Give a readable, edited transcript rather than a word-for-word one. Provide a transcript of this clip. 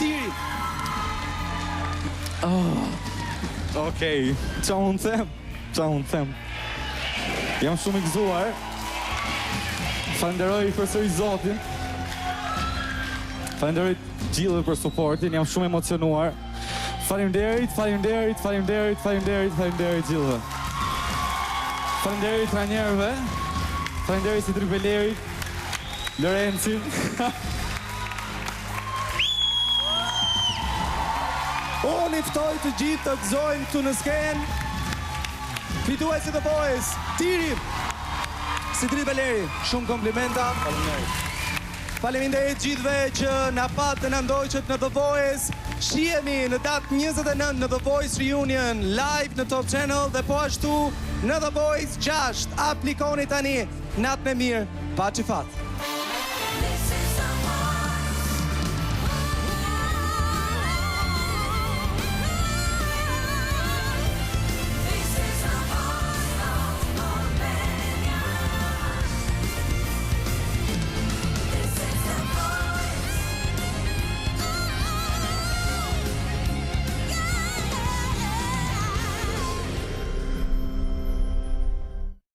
Tiri. Okej, qa unë them? Jam shumë i gëzuar. Falenderoj përsëri Zotin. Falenderoj gjithë për suportin, jam shumë emocionuar. Faleminderit gjithëve. Faleminderit trajnerëve. Faleminderit si Tripelerit, Lorencin. Unë i ftoj të gjithë të gëzojnë këtu në skenë. Fituesi The Voice, Tiri, si Tripeleri, shumë komplimenta. Faleminderit gjithëve që na patë në ndoqët në The Voice. Shihemi në datë 29 në The Voice Reunion live në Top Channel dhe po ashtu në The Voice 6. Aplikoni tani. Natën e mirë, paçi fat.